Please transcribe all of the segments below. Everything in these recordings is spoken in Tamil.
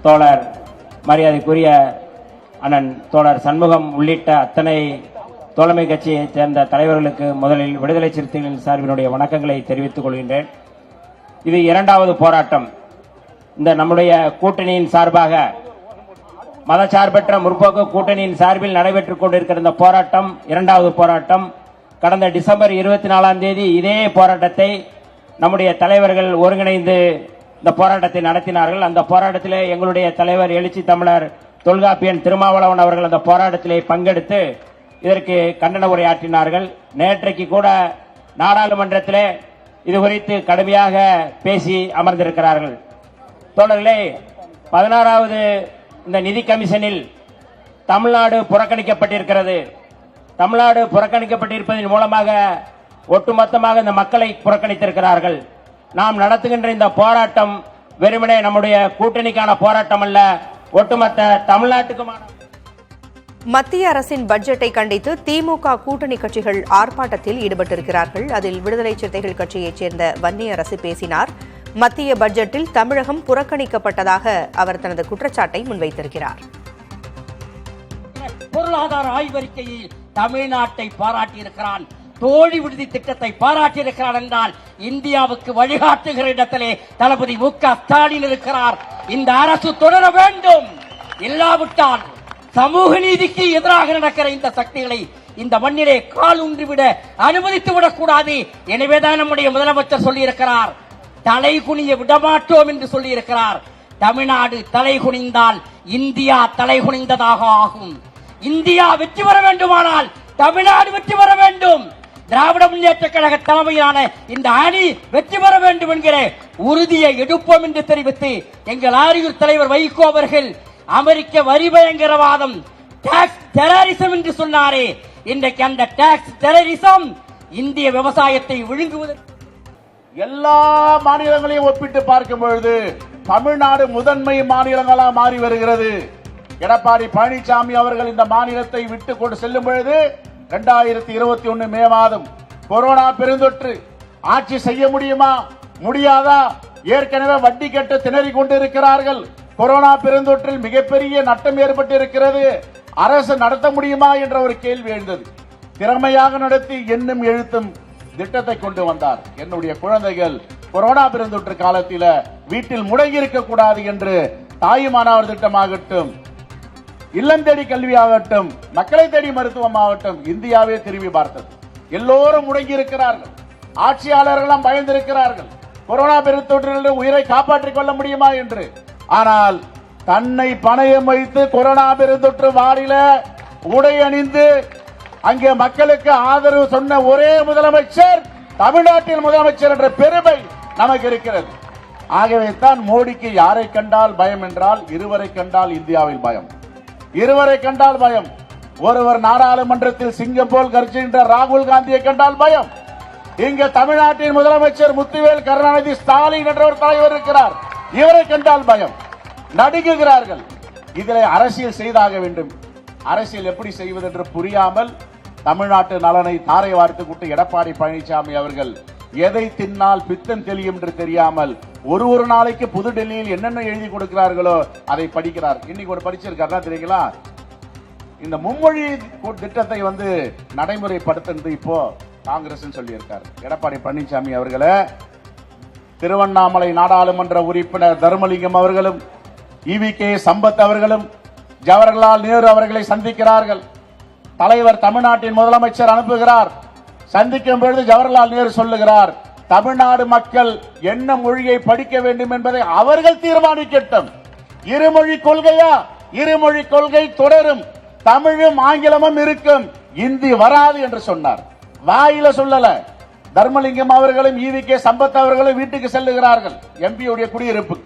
தோழர் மரியாதைக்குரிய அண்ணன் தோழர் சண்முகம் உள்ளிட்ட அத்தனை தோழமை கட்சியைச் சேர்ந்த தலைவர்களுக்கு முதலில் விடுதலை சிறுத்தைகளின் சார்பினுடைய வணக்கங்களை தெரிவித்துக் கொள்கின்றேன். இது இரண்டாவது போராட்டம். இந்த நம்முடைய கூட்டணியின் சார்பாக மதச்சார்பற்ற முற்போக்கு கூட்டணியின் சார்பில் நடைபெற்றுக் கொண்டிருக்கிற இந்த போராட்டம் இரண்டாவது போராட்டம். கடந்த டிசம்பர் 24ஆம் தேதி இதே போராட்டத்தை நம்முடைய தலைவர்கள் ஒருங்கிணைந்து இந்த போராட்டத்தை நடத்தினார்கள். அந்த போராட்டத்திலே எங்களுடைய தலைவர் எழுச்சி தமிழர் தொல்காப்பியன் திருமாவளவன் அவர்கள் அந்த போராட்டத்திலே பங்கெடுத்து இதற்கு கண்டன உரையாற்றினார்கள். நேற்றைக்கு கூட நாடாளுமன்றத்திலே இது குறித்து கடுமையாக பேசி அமர்ந்திருக்கிறார்கள். தோழர்களே, 16வது இந்த நிதி கமிஷனில் தமிழ்நாடு புறக்கணிக்கப்பட்டிருக்கிறது. தமிழ்நாடு புறக்கணிக்கப்பட்டிருப்பதன் மூலமாக ஒட்டுமொத்தமாக இந்த மக்களை புறக்கணித்திருக்கிறார்கள். நாம் நடத்துகின்ற இந்த போராட்டம் வெறுமனே நம்முடைய கூட்டணிக்கான போராட்டம் அல்ல, ஒட்டுமொத்த தமிழ்நாட்டுக்குமான. மத்திய அரசின் பட்ஜெட்டை கண்டித்து திமுக கூட்டணி கட்சிகள் ஆர்ப்பாட்டத்தில் ஈடுபட்டிருக்கிறார்கள். அதில் விடுதலை சிறுத்தைகள் கட்சியைச் சேர்ந்த வன்னியரசு பேசினார். மத்திய பட்ஜெட்டில் தமிழகம் புறக்கணிக்கப்பட்டதாக அவர் தனது குற்றச்சாட்டை முன்வைத்திருக்கிறார். பொருளாதார ஆய்வறிக்கையில் தமிழ்நாட்டை பாராட்டியிருக்கிறான், தோழி விடுதி திட்டத்தை பாராட்டியிருக்கிறார் என்றால் இந்தியாவுக்கு வழிகாட்டுகிற இடத்திலே தளபதி மு.க. ஸ்டாலின் இருக்கிறார். இந்த அரசு தொடர வேண்டும். இல்லாவிட்டால் சமூக நீதிக்கு எதிராக நடக்கிற இந்த சக்திகளை இந்த மண்ணிலே கால் ஊன்றிவிட அனுமதித்து விடக்கூடாது. எனவேதான் நம்முடைய முதலமைச்சர் சொல்லியிருக்கிறார், தலை குனிய விடமாட்டோம் என்று சொல்லியிருக்கிறார். தமிழ்நாடு தலை குனிந்தால் இந்தியா தலை குனிந்ததாக ஆகும். இந்தியா வெற்றி பெற வேண்டுமானால் தமிழ்நாடு வெற்றி பெற வேண்டும். திராவிட முன்னேற்ற கழக தலைமையிலான இந்த அணி வெற்றி பெற வேண்டும் என்கிற உறுதியை எடுப்போம் என்று தெரிவித்து எங்கள் ஆரியூர் தலைவர் வைகோ அவர்கள் அமெரிக்க வரி பயங்கரவாதம் டாக்ஸ் டெரரிசம் என்று சொன்னாரே, இன்றைக்கு அந்த டாக்ஸ் டெரரிசம் இந்திய விவசாயத்தை விழுங்குவதற்கு எல்லா மாநிலங்களையும் ஒப்பிட்டு பார்க்கும் பொழுது தமிழ்நாடு முதன்மை மாநிலங்களாக மாறி வருகிறது. எடப்பாடி பழனிசாமி அவர்கள் இந்த மாநிலத்தை விட்டு கொண்டு செல்லும் பொழுது 2021 மே மாதம் கொரோனா பெருந்தொற்று. ஆட்சி செய்ய முடியுமா முடியாதா? ஏற்கனவே வட்டி கட்ட திணறிக் கொண்டிருக்கிறார்கள். கொரோனா பெருந்தொற்றில் மிகப்பெரிய நட்டம் ஏற்பட்டு இருக்கிறது. அரசு நடத்த முடியுமா என்ற ஒரு கேள்வி எழுந்தது. திறமையாக நடத்தி எண்ணும் எழுத்தும் திட்டத்தை கொண்டு வந்தார். என்னுடைய குழந்தைகள் கொரோனா பெருந்தொற்று காலத்தில் வீட்டில் முடங்கி இருக்கக்கூடாது என்று தாயுமானவர் திட்டமாகட்டும், இல்லம் தேடி கல்வியாகட்டும், மக்களை தேடி மருத்துவமாகட்டும் இந்தியாவே திரும்பி பார்த்தது. எல்லோரும் முடங்கி இருக்கிறார்கள். ஆட்சியாளர்களும் பயந்திருக்கிறார்கள். கொரோனா பெருந்தொற்றிலிருந்து உயிரை காப்பாற்றிக் கொள்ள முடியுமா என்று. ஆனால் தன்னை பணயம் வைத்து கொரோனா பெருந்தொற்று வாரில உடை அணிந்து அங்கே மக்களுக்கு ஆதரவு சொன்ன ஒரே முதலமைச்சர் தமிழ்நாட்டில் முதலமைச்சர் என்ற பெருமை நமக்கு இருக்கிறது. ஆகவே தான் மோடிக்கு யாரை கண்டால் பயம் என்றால் இருவரை கண்டால் இந்தியாவில் பயம். இருவரை கண்டால் பயம். ஒருவர் நாடாளுமன்றத்தில் சிங்கம் போல் கர்ஜிக்கின்ற ராகுல் காந்தியை கண்டால் பயம். இங்க தமிழ்நாட்டின் முதலமைச்சர் முத்துவேல் கருணாநிதி ஸ்டாலின் என்ற ஒரு தலைவர் இருக்கிறார். இவரை கண்டால் பயம். நடுங்குகிறார்கள். இதில் அரசியல் செய்தாக வேண்டும். அரசியல் எப்படி செய்வது என்று புரியாமல் தமிழ்நாட்டு நலனை தாரை வார்த்து கூட்டு எடப்பாடி பழனிசாமி அவர்கள் எதை தின்னால் பித்தம் தெளியும் என்று தெரியாமல் ஒரு நாளைக்கு புதுடெல்லியில் என்னென்ன எழுதி கொடுக்கிறார்களோ அதை படிக்கிறார். இன்னைக்கு ஒரு படிச்சிருக்காருன்னா தெரியுங்களா, இந்த மும்மொழி திட்டத்தை நடைமுறைப்படுத்துறது இப்போ காங்கிரஸ் சொல்லியிருக்காரு. எடப்பாடி பழனிசாமி அவர்களை திருவண்ணாமலை நாடாளுமன்ற உறுப்பினர் தர்மலிங்கம் அவர்களும் ஈவி.கே. சம்பத் அவர்களும் ஜவஹர்லால் நேரு அவர்களை சந்திக்கிறார்கள். தலைவர் தமிழ்நாட்டின் முதலமைச்சர் அனுப்புகிறார். சந்திக்கும் பொழுது ஜவஹர்லால் நேரு சொல்லுகிறார், தமிழ்நாடு மக்கள் என்ன மொழியை படிக்க வேண்டும் என்பதை அவர்கள் தீர்மானிக்கட்டும். இருமொழி கொள்கையா? இருமொழி கொள்கை தொடரும். தமிழும் ஆங்கிலமும் இருக்கும், இந்தி வராது என்று சொன்னார். வாயில சொல்லல. தர்மலிங்கம் அவர்களும் ஈவி.கே. சம்பத் அவர்களும் வீட்டுக்கு செல்லுகிறார்கள் எம்பியுடைய குடியிருப்பு.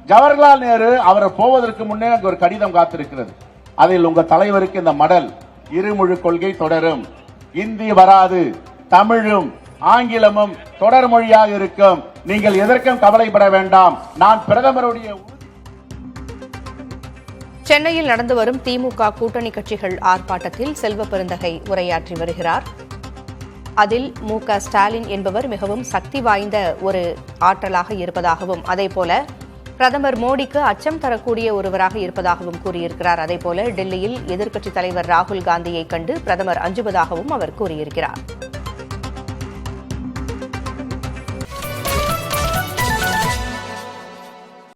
ஜவஹர்லால் நேரு அவர் போவதற்கு முன்னே அங்கு ஒரு கடிதம் காத்திருக்கிறது. அதில் உங்க தலைவருக்கு இந்த மடல், இருமொழி கொள்கை தொடரும், இந்தி வராது, தமிழும் ஆங்கிலமும் தொடர் மொழியாக இருக்கும், நீங்கள் எதற்கும் கவலைப்பட வேண்டாம், நான் பிரதமருடைய. சென்னையில் நடந்து வரும் திமுக கூட்டணி கட்சிகள் ஆர்ப்பாட்டத்தில் செல்வ பெருந்தகை உரையாற்றி வருகிறார். அதில் மு.க. ஸ்டாலின் என்பவர் மிகவும் சக்தி வாய்ந்த ஒரு ஆற்றலாக இருப்பதாகவும், அதேபோல பிரதமர் மோடிக்கு அச்சம் தரக்கூடிய ஒருவராக இருப்பதாகவும் கூறியிருக்கிறார். அதேபோல டெல்லியில் எதிர்க்கட்சித் தலைவர் ராகுல் காந்தியை கண்டு பிரதமர் அஞ்சுவதாகவும் அவர் கூறியிருக்கிறார்.